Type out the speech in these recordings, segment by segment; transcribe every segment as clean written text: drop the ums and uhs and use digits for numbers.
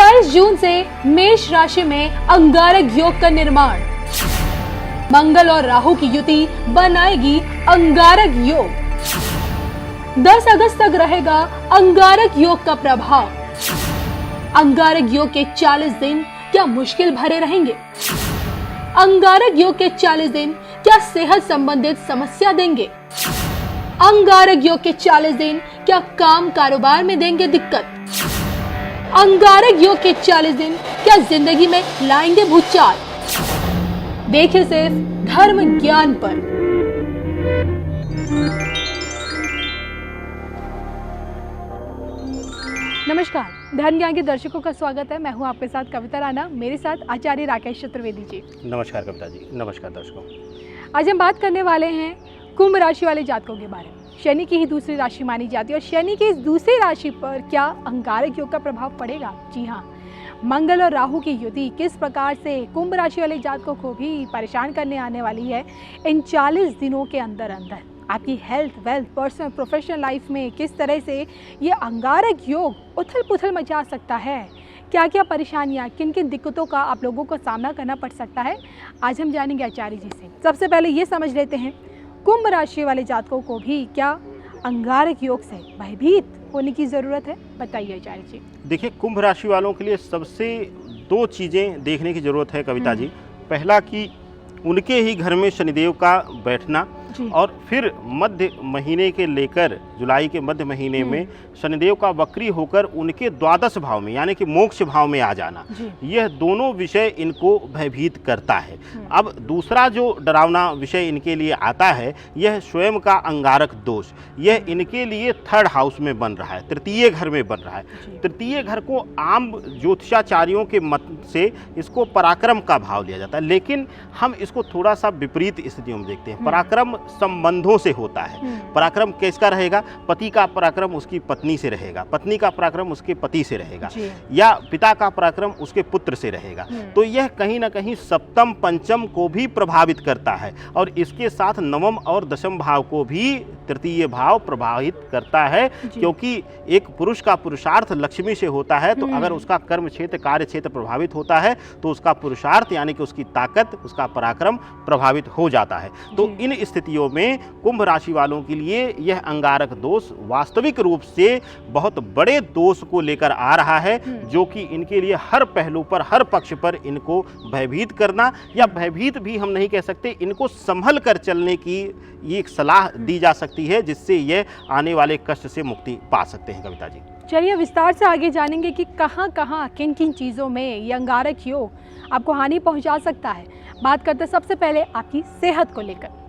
27 जून से मेष राशि में अंगारक योग का निर्माण। मंगल और राहु की युति बनाएगी अंगारक योग। 10 अगस्त तक रहेगा अंगारक योग का प्रभाव। अंगारक योग के 40 दिन क्या मुश्किल भरे रहेंगे? अंगारक योग के 40 दिन क्या सेहत संबंधित समस्या देंगे? अंगारक योग के 40 दिन क्या काम कारोबार में देंगे दिक्कत? अंगारक योग के 40 दिन क्या जिंदगी में लाएंगे भूचाल? देखिए सिर्फ धर्म ज्ञान पर। नमस्कार, धर्म ज्ञान के दर्शकों का स्वागत है। मैं हूं आपके साथ कविता राणा, मेरे साथ आचार्य राकेश चतुर्वेदी जी। नमस्कार कविता जी, नमस्कार दर्शकों। आज हम बात करने वाले हैं कुंभ राशि वाले जातकों के बारे में। शनि की ही दूसरी राशि मानी जाती है और शनि की इस दूसरी राशि पर क्या अंगारक योग का प्रभाव पड़ेगा? जी हाँ, मंगल और राहु की युति किस प्रकार से कुंभ राशि वाले जातकों को भी परेशान करने आने वाली है इन 40 दिनों के अंदर अंदर। आपकी health, wealth, personal, professional life में किस तरह से ये अंगारक योग उथल पुथल मचा सकता है, क्या क्या परेशानियाँ, किन किन दिक्कतों का आप लोगों को सामना करना पड़ सकता है, आज हम जानेंगे आचार्य जी से। सबसे पहले ये समझ लेते हैं, कुंभ राशि वाले जातकों को भी क्या अंगारक योग से भयभीत होने की ज़रूरत है? बताइए आचार्य जी। देखिए, कुंभ राशि वालों के लिए सबसे 2 चीज़ें देखने की ज़रूरत है कविता जी। पहला कि उनके ही घर में शनिदेव का बैठना, और फिर मध्य महीने के लेकर जुलाई के मध्य महीने में शनिदेव का वक्री होकर उनके द्वादश भाव में यानी कि मोक्ष भाव में आ जाना, यह दोनों विषय इनको भयभीत करता है। अब दूसरा जो डरावना विषय इनके लिए आता है, यह स्वयं का अंगारक दोष। यह इनके लिए 3rd हाउस में बन रहा है, तृतीय घर में बन रहा है। तृतीय घर को आम ज्योतिषाचार्यों के मत से इसको पराक्रम का भाव लिया जाता है, लेकिन हम इसको थोड़ा सा विपरीत स्थितियों में देखते हैं। पराक्रम संबंधों से होता है। पराक्रम किसका रहेगा? पति का पराक्रम उसकी पत्नी से रहेगा, पत्नी का पराक्रम उसके पति से रहेगा, या पिता का पराक्रम उसके पुत्र से रहेगा। तो यह कहीं ना कहीं सप्तम पंचम को भी प्रभावित करता है, और इसके साथ नवम और दशम भाव को भी तृतीय भाव प्रभावित करता है, क्योंकि एक पुरुष का पुरुषार्थ लक्ष्मी से होता है। तो अगर उसका कर्म क्षेत्र, कार्य क्षेत्र प्रभावित होता है तो उसका पुरुषार्थ यानी कि उसकी ताकत, उसका पराक्रम प्रभावित हो जाता है। तो इन स्थितियों में कुंभ राशि वालों के लिए यह अंगारक दोष वास्तविक रूप से बहुत बड़े दोष को लेकर आ रहा है, जो कि इनके लिए हर पहलू पर, हर पक्ष पर इनको भयभीत करना, या भयभीत भी हम नहीं कह सकते, इनको संभल कर चलने की ये एक सलाह दी जा सकती है, जिससे यह आने वाले कष्ट से मुक्ति पा सकते हैं कविता जी। चलिए विस्तार से आगे जानेंगे कि कहाँ कहाँ किन किन चीज़ों में ये अंगारक योग आपको हानि पहुँचा सकता है। बात करते हैं सबसे पहले आपकी सेहत को लेकर।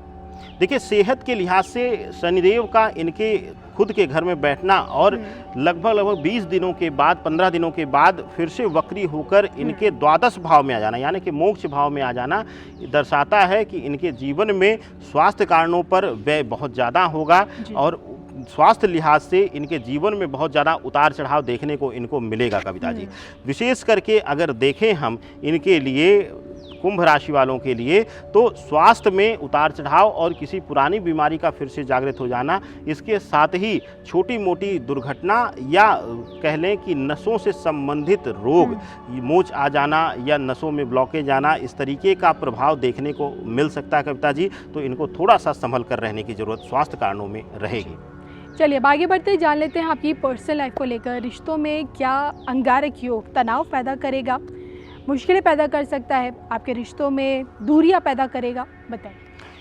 देखिए, सेहत के लिहाज से शनिदेव का इनके खुद के घर में बैठना और लगभग 20 दिनों के बाद, 15 दिनों के बाद फिर से वक्री होकर इनके द्वादश भाव में आ जाना यानी कि मोक्ष भाव में आ जाना दर्शाता है कि इनके जीवन में स्वास्थ्य कारणों पर व्यय बहुत ज़्यादा होगा, और स्वास्थ्य लिहाज से इनके जीवन में बहुत ज़्यादा उतार चढ़ाव देखने को इनको मिलेगा कविता जी। विशेष करके अगर देखें हम इनके लिए, कुंभ राशि वालों के लिए, तो स्वास्थ्य में उतार चढ़ाव और किसी पुरानी बीमारी का फिर से जागृत हो जाना, इसके साथ ही छोटी मोटी दुर्घटना या कह लें कि नसों से संबंधित रोग, मोच आ जाना या नसों में ब्लॉकेज आना, इस तरीके का प्रभाव देखने को मिल सकता है कविता जी। तो इनको थोड़ा सा संभल कर रहने की ज़रूरत स्वास्थ्य कारणों में रहेगी। चलिए अब आगे बढ़ते जान लेते हैं आपकी पर्सनल लाइफ को लेकर। रिश्तों में क्या अंगारक योग तनाव पैदा करेगा, मुश्किलें पैदा कर सकता है, आपके रिश्तों में दूरियां पैदा करेगा? बताएं।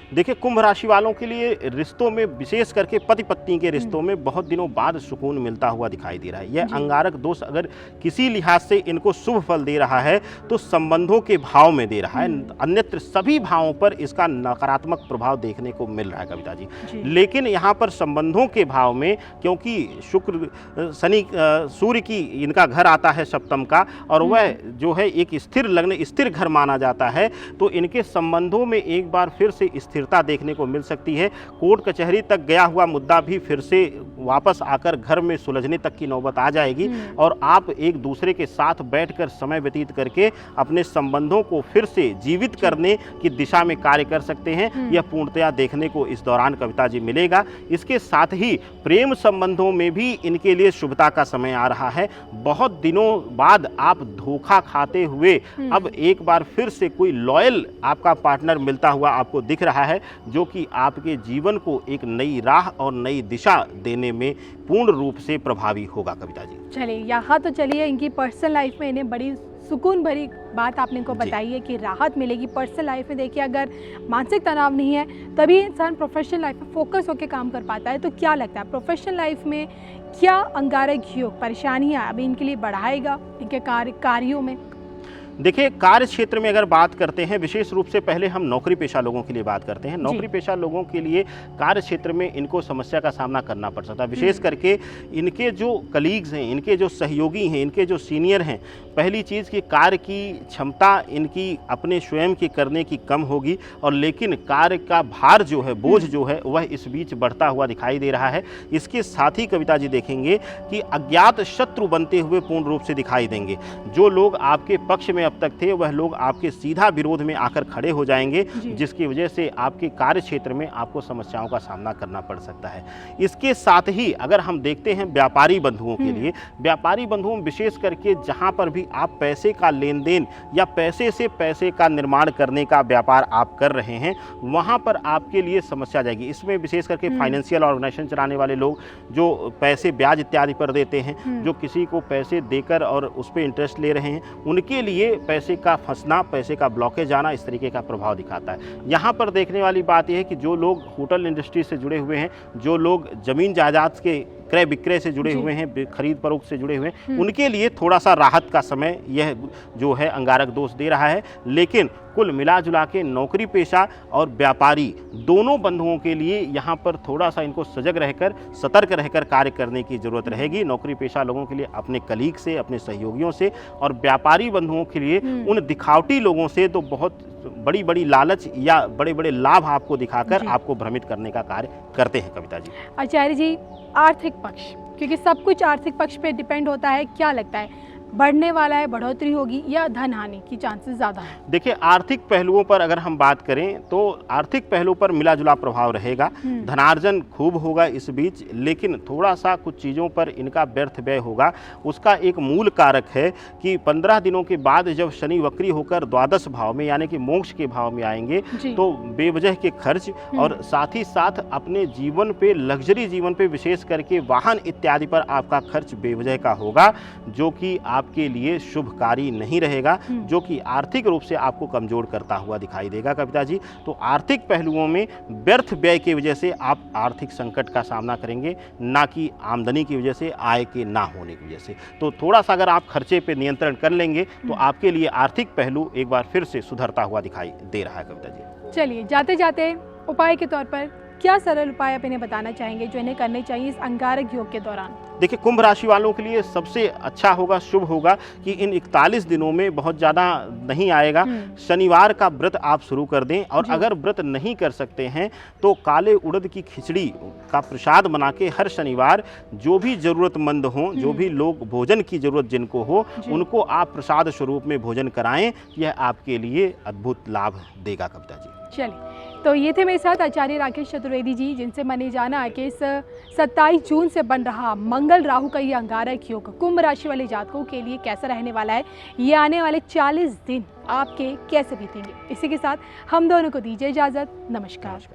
देखिए, कुंभ राशि वालों के लिए रिश्तों में, विशेष करके पति पत्नी के रिश्तों में बहुत दिनों बाद सुकून मिलता हुआ दिखाई दे रहा है। यह अंगारक दोष अगर किसी लिहाज से इनको शुभ फल दे रहा है तो संबंधों के भाव में दे रहा है, अन्यत्र सभी भावों पर इसका नकारात्मक प्रभाव देखने को मिल रहा है कविता जी। लेकिन यहाँ पर संबंधों के भाव में, क्योंकि शुक्र, शनि, सूर्य की इनका घर आता है सप्तम का, और वह जो है एक स्थिर लग्न, स्थिर घर माना जाता है, तो इनके संबंधों में एक बार फिर से स्थिरता देखने को मिल सकती है। कोर्ट कचहरी तक गया हुआ मुद्दा भी फिर से वापस आकर घर में सुलझने तक की नौबत आ जाएगी और आप एक दूसरे के साथ बैठकर समय व्यतीत करके अपने संबंधों को फिर से जीवित करने की दिशा में कार्य कर सकते हैं। यह पूर्णतया देखने को इस दौरान कविता जी मिलेगा। इसके साथ ही प्रेम संबंधों में भी इनके लिए शुभता का समय आ रहा है। बहुत दिनों बाद आप धोखा खाते हुए अब एक बार फिर से कोई लॉयल आपका पार्टनर मिलता हुआ आपको दिख रहा है, जो कि आपके जीवन को एक नई राह और नई दिशा देने में पूर्ण रूप से प्रभावी होगा। कविता जी चलिए, यहाँ तो चलिए इनकी पर्सनल लाइफ में इन्हें बड़ी सुकून भरी बात आपने को बताई है कि राहत मिलेगी पर्सनल लाइफ में। देखिए, अगर मानसिक तनाव नहीं है तभी इंसान प्रोफेशनल लाइफ में फोकस होकर काम कर पाता है। तो क्या लगता है प्रोफेशनल लाइफ में क्या अंगारक योग परेशानियां अभी इनके लिए बढ़ाएगा इनके कार्यों में? देखिए, कार्य क्षेत्र में अगर बात करते हैं, विशेष रूप से पहले हम नौकरी पेशा लोगों के लिए बात करते हैं। नौकरी पेशा लोगों के लिए कार्य क्षेत्र में इनको समस्या का सामना करना पड़ सकता है। विशेष करके इनके जो कलीग्स हैं, इनके जो सहयोगी हैं, इनके जो सीनियर हैं, पहली चीज़ कि कार्य की क्षमता इनकी अपने स्वयं की करने की कम होगी और लेकिन कार्य का भार जो है, बोझ जो है, वह इस बीच बढ़ता हुआ दिखाई दे रहा है। इसके साथ ही कविता जी देखेंगे कि अज्ञात शत्रु बनते हुए पूर्ण रूप से दिखाई देंगे। जो लोग आपके पक्ष में अब तक थे, वह लोग आपके सीधा विरोध में आकर खड़े हो जाएंगे, जिसकी वजह से आपके कार्य क्षेत्र में आपको समस्याओं का सामना करना पड़ सकता है। इसके साथ ही अगर हम देखते हैं व्यापारी बंधुओं के लिए, व्यापारी बंधुओं विशेष करके जहां पर भी आप पैसे का लेन देन या पैसे से पैसे का निर्माण करने का व्यापार आप कर रहे हैं, वहां पर आपके लिए समस्या जाएगी। इसमें विशेष करके फाइनेंशियल ऑर्गेनाइजेशन चलाने वाले लोग जो पैसे ब्याज इत्यादि पर देते हैं, जो किसी को पैसे देकर और उस पर इंटरेस्ट ले रहे हैं, उनके लिए पैसे का फंसना, पैसे का ब्लॉकेज आना इस तरीके का प्रभाव दिखाता है। यहाँ पर देखने वाली बात यह है कि जो लोग होटल इंडस्ट्री से जुड़े हुए हैं, जो लोग जमीन जायदाद के क्रय विक्रय से जुड़े हुए हैं, खरीद फरोख्त से जुड़े हुए हैं, उनके लिए थोड़ा सा राहत का समय यह जो है अंगारक दोष दे रहा है। लेकिन कुल मिला जुला के नौकरी पेशा और व्यापारी दोनों बंधुओं के लिए यहाँ पर थोड़ा सा इनको सजग रहकर, सतर्क रहकर कार्य करने की जरूरत रहेगी। नौकरी पेशा लोगों के लिए अपने कलीग से, अपने सहयोगियों से, और व्यापारी बंधुओं के लिए उन दिखावटी लोगों से तो बहुत बड़ी बड़ी लालच या बड़े बड़े लाभ आपको दिखाकर आपको भ्रमित करने का कार्य करते हैं। कविता जी, आचार्य जी, आर्थिक पक्ष, क्योंकि सब कुछ आर्थिक पक्ष पे डिपेंड होता है, क्या लगता है बढ़ने वाला है, बढ़ोतरी होगी या धन हानि की चांसेस ज़्यादा है? देखिए, आर्थिक पहलुओं पर अगर हम बात करें तो आर्थिक पहलू पर मिला जुला प्रभाव रहेगा। धनार्जन खूब होगा इस बीच, लेकिन थोड़ा सा कुछ चीज़ों पर इनका व्यर्थ व्यय होगा। उसका एक मूल कारक है कि 15 दिनों के बाद जब शनि वक्री होकर द्वादश भाव में यानी कि मोक्ष के भाव में आएंगे, तो बेवजह के खर्च और साथ ही साथ अपने जीवन पे, लग्जरी जीवन पे, विशेष करके वाहन इत्यादि पर आपका खर्च बेवजह का होगा, जो कि आपके लिए शुभकारी नहीं रहेगा, जो कि आर्थिक रूप से आपको कमजोर करता हुआ दिखाई देगा। कविता जी, तो आर्थिक पहलुओं में व्यर्थ व्यय की वजह से आप आर्थिक संकट का सामना करेंगे, ना कि आमदनी की वजह से, आय के ना होने की वजह से। तो थोड़ा सा अगर आप खर्चे पे नियंत्रण कर लेंगे तो आपके लिए आर्थिक पहलू एक बार फिर से सुधरता हुआ दिखाई दे रहा है। कविता जी, चलिए जाते जाते उपाय के तौर पर क्या सरल उपाय आप इन्हें बताना चाहेंगे जो इन्हें करने चाहिए इस अंगारक योग के दौरान? देखिए, कुंभ राशि वालों के लिए सबसे अच्छा होगा, शुभ होगा कि इन 41 दिनों में बहुत ज़्यादा नहीं आएगा। शनिवार का व्रत आप शुरू कर दें, और अगर व्रत नहीं कर सकते हैं तो काले उड़द की खिचड़ी का प्रसाद बना के हर शनिवार जो भी ज़रूरतमंद हों, जो भी लोग भोजन की ज़रूरत जिनको हो, उनको आप प्रसाद स्वरूप में भोजन कराएं। यह आपके लिए अद्भुत लाभ देगा। कविता जी, चलिए, तो ये थे मेरे साथ आचार्य राकेश चतुर्वेदी जी, जिनसे मैंने जाना कि इस 27 जून से बन रहा मंगल राहु का ये अंगारक योग कुंभ राशि वाले जातकों के लिए कैसा रहने वाला है, ये आने वाले 40 दिन आपके कैसे बीतेंगे। इसी के साथ हम दोनों को दीजिए इजाज़त। नमस्कार।